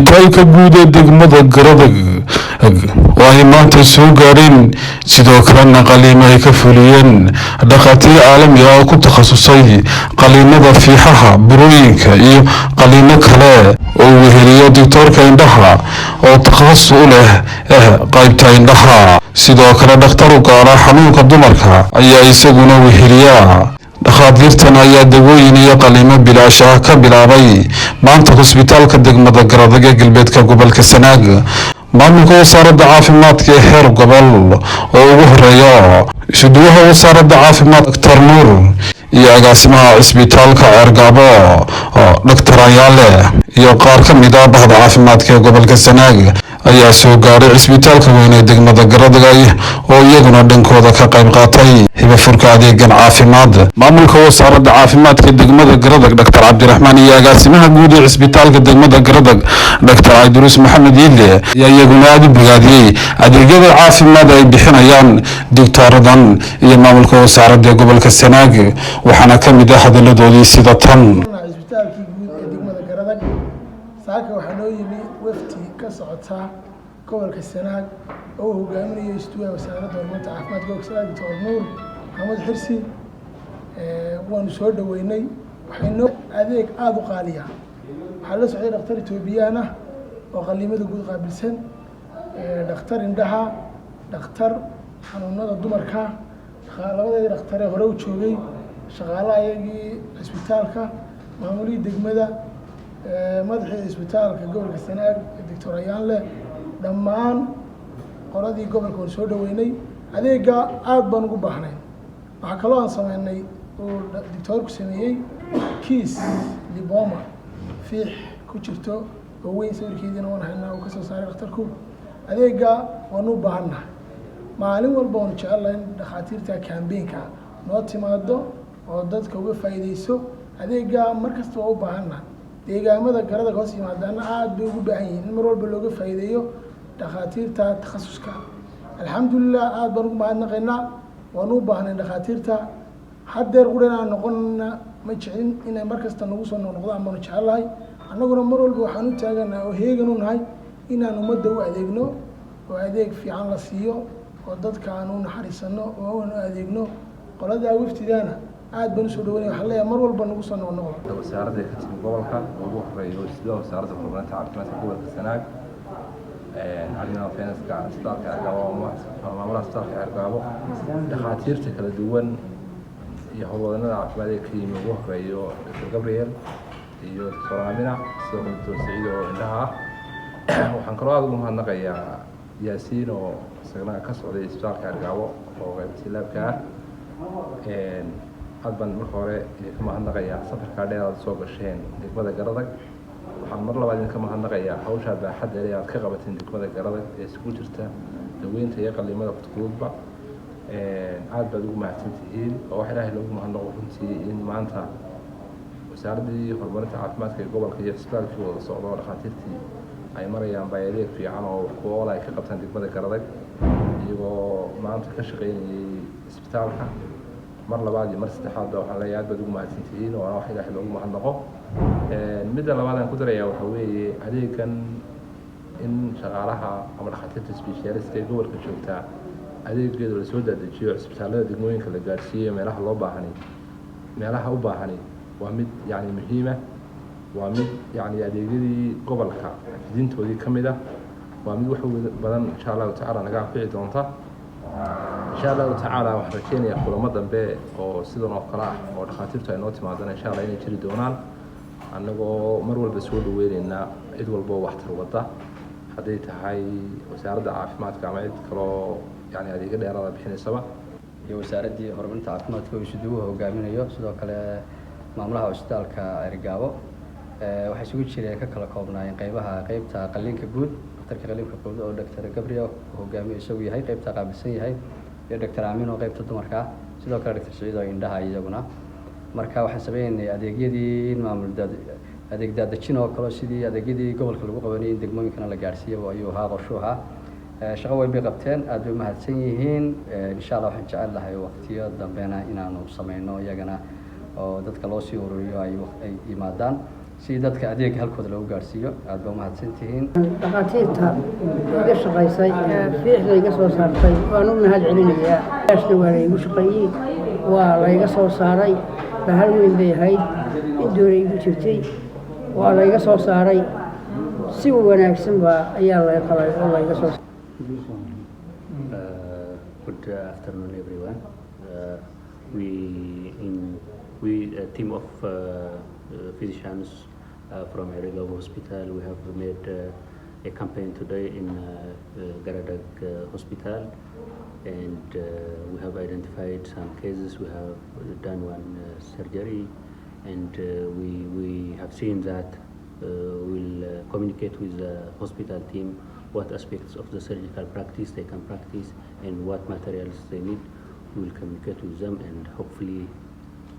isbitaalka guud ee degmada Garadag oo ay maanta soo gaareen sidoo kalena qaliimo ay ka fuliyeen dhakhaatiir caalami ah oo ku takhasusay qaliimada fiixaha burooyinka iyo qaliimo kale oo weheliya doctorka indhaha oo takhasus u leh qaybta indhaha sidoo kale dhakhtar u gaara xanuunka dumarka ayaa isaguna weheliya dhakhaatiirtan ayaa dawooyin iyo qaliimo bilaash ah ka bilaabay maanta hosbitaalka degmada Garadag ee galbeedka gobolka Sanaag maamulka wasaaradda caafimaadka ee heer gobol oo ugu horeeya isuduwaha wasaaradda caafimaadka Dr. Nuur iyo agaasimaha isbitaalka Cergaabo Dr. Ayaale iyo qaar ka mid ah bahda caafimaadka ee gobolka Sanaag ayaa soo gaaray isbitaalka weyn ee degmada Garadag oo iyaguna dhankooda ka qayb qaatay hibafurka adeegan caafimaad maamulka wasaaradda caafimaadka degmada Garadag Dr. Cabdiraxmaan iyo agaasimaha guud ee isbitaalka degmada Garadag Dr. Aydurus Maxamed Yille ayaa iyaguna aad u bogaadiyay adeegyada caafimaad ay bixinayaan doctoradan iyo maamulka wasaaradda gobolka Sanaag waxaana ka mid ah hadalladoodii sida tan isbitaalkii guud ee degmada Garadag saaka waxa loo yimi wafti ka socota gobolka Sanaag oo hogaaminayo istuwa wasaaradda horumarinta caafimaadka gobolka Sanaag Dr. Nuur Maxamed Xirsi waanu soo dhaweynay waxaynu adeeg aad u qaaliya waxa la socday dhakhtar Itoobiyaan ah oo qaliimada guud qaabilsan dhakhtar indhaha dhakhtar xanuunada dumarka labadii dhakhtar ee hore u joogay shaqaalaha ayagii isbitaalka maamulihii degmada madaxii isbitaalka gobolka Sanaag Dr. Ayaale dhammaan qoladii gobolka oo soo dhaweynay adeega aad baan ugu baahnay waxa kale oo aan sameynay oo doctorku sameeyay kiis lipoma fiix ku jirto oo weyn sawirkeedina waan haynaa oo ka soo saaray dhakhtarku adeega waan u baahanahay maalin walba waan jecelahay dhakhaatiirta campaign-ka noo timaado oo dadka uga faa'iideyso adeega markasta waa u baahanahay deegaamada Garadag hoos yimaadana aad bay ugu baahan yihiin mar walba looga faa'iideeyo dhakhaatiirta takhasuska alxamdulillah aad baan ugu mahadnaqaynaa waan u baahnay dhakhaatiirta haddeer qurana noqonna ma jecin inay markasta nagu soo noqdaan baan jecelahay annaguna mar walba waxaan u taaganaa oo heegan u nahay inaan ummadda u adeegno oo adeeg fiican la siiyo oo dadka aan u naxariisano oo aan u adeegno qolada waftidaana aad baan soo dhaweynay waxa leeyahay mar walba nagu soo noqdo wasaaradda ka timid gobolka ugu horeeyo sida wasaaradda horumarinta caafimaadka gobolka Sanaag علينا فينس قاعد ستارك عقابه وما ستارك عقابه دخاتير كلا دوان يهولنا عفمادي كريم وهريو جبريل iyo Soramina soo Saciid oo indhaha waxaan kaloo aad ugu mahadnaqayaa Yaasiin oo isagana ka socday isbitaalka Cergaabo oo qaybtii labka aad baan marka hore ka mahadnaqayaa safarka dheer aad soo gasheen degmada Garadag waxaan mar labaad ka mahadnaqayaa hawsha baaxadda leh aad ka qabateen degmada Garadag ee isku jirta daweynta iyo qaliimada fududba aad baad ugu mahadsantihiin oo wax Ilaahay loogu mahadnaqo runtii in maanta wasaaradii horumarinta caafimaadka ee gobolka iyo isbitaalkii wada socdo dhakhaatiirtii ay marayaan bayadeed fiican oo kuwa ay ka qabtaan degmada Garadag iyagoo maanta ka shaqeynayay isbitaalka mar labaad iyo mar saddexaad waxaan leeyahay aad baad ugu mahadsantihiin oo wax Ilaahay loogu mahadnaqo midda labaad aan ku darayaa waxa weeye adeegan in shaqaalaha ama dhakhaatiirta specialist ee gobolka joogta adeegeeda la soo dadejiyo isbitaalada degmooyinka la gaarsiiyo meelaha loo baahan meelaha u baahan waa mid yani muhiim ah waa mid yani adeegyadii gobolka fidintoodii ka mid ah waa mid wax badan insha Allah ta'ala naga anfici doonta insha Allah ta'ala waxaan rajeynayaa kulamo dambe oo sidan oo kale ah oo dhakhaatiirtu ay noo timaadaan insha Allah inay jiri doonaan annagoo mar walba soo dhaweynayna cid walba wax tar wada haday tahay wasaaradda caafimaadka ama cid kale yani adeegyo dheeraad ah bixinaysaba iyo wasaaradii horumarinta caafimaadka oo isuduwaha hogaaminayo sidoo kale maamulaha isbitaalka Cergaabo waxa isugu jiray ka kala koobnaayeen qaybta qaliinka guud dhakhtarka qaliinka guud oo Dr. Gabriel hogaamiye isagu yahay qaybta qaabilsan yahay iyo Dr. Aamin oo qaybta dumarka sidoo kale Dr. Saciid oo indhaha iyaguna marka waxaan sameeynay adeegyadii maamulda adeeg daadajin oo kale sidii adeegyadii gobolka lagu qabanayay degmooyinkana la gaarsiiyo ayuu ahaa qorshaha shaqo weyn bay qabteen aad bay mahadsan yihiin insha Allah waxaan jecel lahay waqtiyo dambeena inaanu sameeyno iyagana oo dadka loo sii ururiyo ay yimaadaan si dadka adeega halkooda lagu gaarsiiyo. aad baa mahadsantihiin. dhakhaatiirta iga shaqaysay fiixda iga soo saartay waan u mahad celinayaa. aashna waa laygu shaqeeyey, waa layga soo saaray, bahal weyn bay ahayd, indoona igu jirtay, waa layga soo saaray, si wanaagsan baa ayaa lay qalay oo layga soo saaray. Good afternoon, everyone. We a team of physicians from Erigao Hospital. We have made a campaign today in Garadag Hospital, and we have identified some cases. We have done one surgery, and we have seen that we'll communicate with the hospital team what aspects of the surgical practice they can practice and what materials they need. We will communicate with them, and hopefully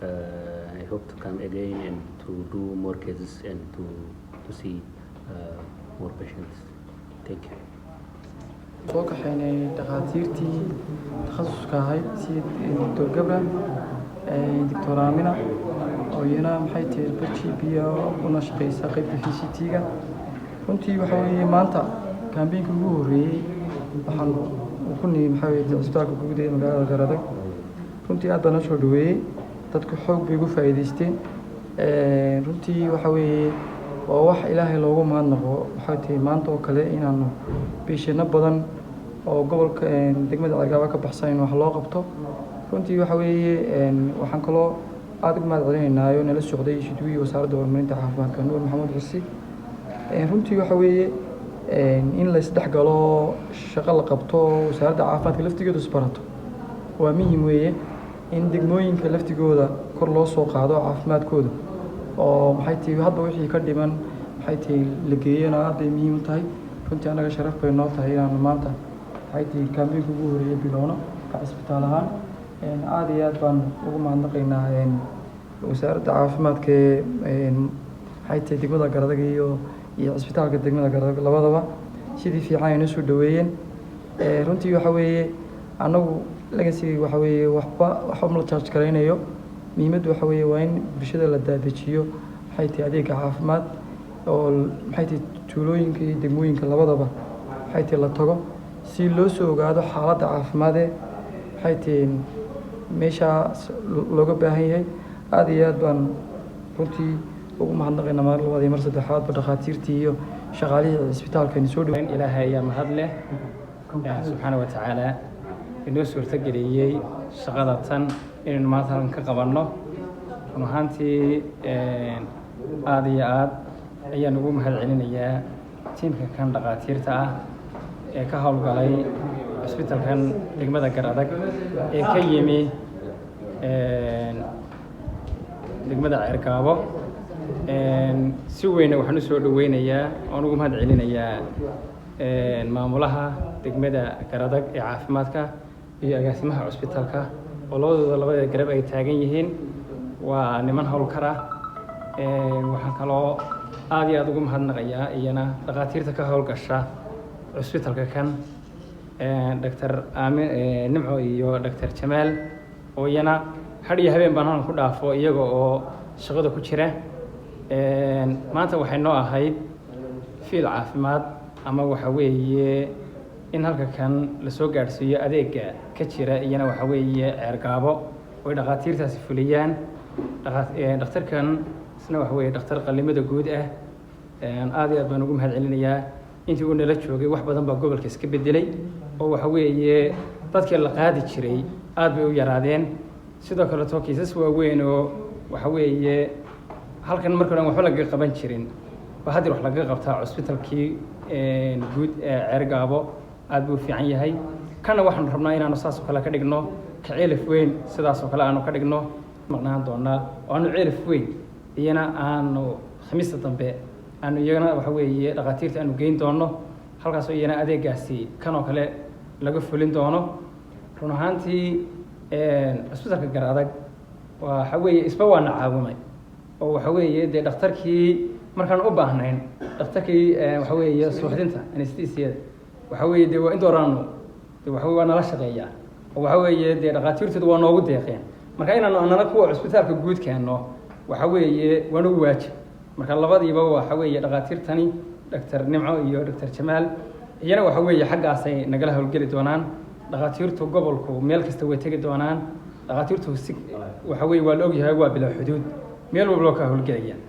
I hope to come again and to do more cases and to see more patients. Thank you. soo kaxaynay dhakhaatiirtii takhasuska ahayd sida Dr. Gabra, Dr. Amina oo iyana maxay tahay barjibiya una shaqeysa qaybta VCT-ga. runtii waxa weeye maanta kaambeynka ugu horeeyay waxaan ku nimid maxay tahay isbitaalka guud ee magaalada Garadag. runtii aad baan soo dhaweeyay, dadku xoog bay ugu faa'iideysteen. runtii waxa weeye waa wax ilaahay loogu mahadnaqo. waxay tahay maanta oo kale inaanu biishano badan oo gobolka degmada Cergaabo ka baxsan wax loo qabto. runtii waxa weeye waxaan kaloo aad ugu mahad celinaynaa nala socday shidwii wasaaradda horumarinta caafimaadka Nuur Maxamed Xussi. runtii waxa weeye in la isdhex galo shaqo la qabto wasaaradda caafimaadka laftigeedu isbarato waa muhiim weeye. in degmooyinka laftigooda kor loo soo qaado caafimaadkooda oo maxay tahay hadda wixii ka dhiman maxay tahay la geeyana aad ay muhiim u tahay. runtii anaga sharaf bay noo tahay inaan maanta maxay tahay kaambeynka ugu horeeyay bilowno ka isbitaal ahaan. aad iyo aad baan ugu mahadnaqaynaa wasaaradda caafimaadka maxay tahay degmada Garadag iyo isbitaalka degmada Garadag labadaba sidii fiican ay noo soo dhaweeyeen. runtii waxa weeye anagu legacy waxa weeye waxba la charge gareynayo. muhiimaddu waxa weeye waa in bulshada la daadajiyo maxay tahay adeega caafimaad oo maxay tahay tuulooyinka iyo degmooyinka labadaba maxay tahay la tago si loo soo ogaado xaaladda caafimaad ee maxay tahay meesha looga baahan yahay. aad iyo aad baan runtii ugu mahadnaqaynaa mar labaad iyo mar saddexaad dhakhaatiirtii iyo shaqaalihii isbitaalka soo dhaweyn. ilaahay ayaa mahad leh subxaana wa tacaala inoo suurtageliyey shaqada tan inaynu maanta halkan ka qabanno. run ahaantii aad iyo aad ayaan ugu mahad celinayaa tiimka kan dhakhaatiirta ah ee ka howlgalay cisbitaalkan degmada Garadag ee ka yimi degmada Cergaabo. si weyn waxaan u soo dhaweynayaa oo ugu mahad celinayaa maamulaha degmada Garadag ee caafimaadka iyo agaasimaha cisbitaalka oo labada garab ay taagan yihiin. waa niman howlkar ah. waxaan kaloo aad iyo aad ugu mahadnaqayaa iyana dhakhaatiirta ka howlgasha cisbitaalka kan Dr. Nimco iyo Dr. Jamaal oo iyana har iyo habeen baan halkan ku dhaafo iyaga oo shaqada ku jira. maanta waxay noo ahayd fiil caafimaad ama waxa weeye in halka kan la soo gaarsiiyo adeega ka jira iyana waxa weeye Cergaabo oo dhakhaatiirtaasi fuliyaan. dhakhtarkan isna waxa weeye dhakhtar qalimada guud ah. aad iyo aad baan ugu mahad celinayaa. intii uu nala joogay wax badan baa gobolka iska bedelay oo waxa weeye dadkii la qaadi jiray aad bay u yaraadeen. sidoo kale kiisas waaweyn oo waxa weeye halkan markii hore waxba laga qaban jirin ba hadda wax laga qabtaa cisbitaalkii guud ee Cergaabo aad buu fiican yahay. kana waxaan rabnaa inaanu saas oo kale ka dhigno ka ceelif weyn sidaas oo kale aanu ka dhigno maqnaan doonaa oo aanu ceelif weyn iyana aanu khamiista dambe aanu iyagana waxa weeye dhakhaatiirta aanu geyn doono halkaas oo iyana adeegaasi kan oo kale laga fulin doono. run ahaantii cisbitaalka Garadag waxa weeye isba waa caawimay oo waxa weeye dee dhakhtarkii markaan u baahnayn dhakhtarkii waxa weeye suuxdinta anesthesia waxa weeye dee waa indoorano waxa weeye waa nala shaqeeyaa oo waxa weeye dee dhakhaatiirtu waa noogu deeqeen. marka inaanu anana kuwa cisbitaalka guud keeno waxa weeye waa nagu waajib marka labadiiba waxa weeye dhaqaatiirtani Dr. Nimco iyo Dr. Jamaal iyana waxa weeye xaggaasay nagala hawlgeli doonaan dhaqaatiirtu gobolku meel kasta way tagi doonaan dhaqaatiirtu waxa weeye waa la ogyahay waa bila xuduud meel walba ka hawlgelayaan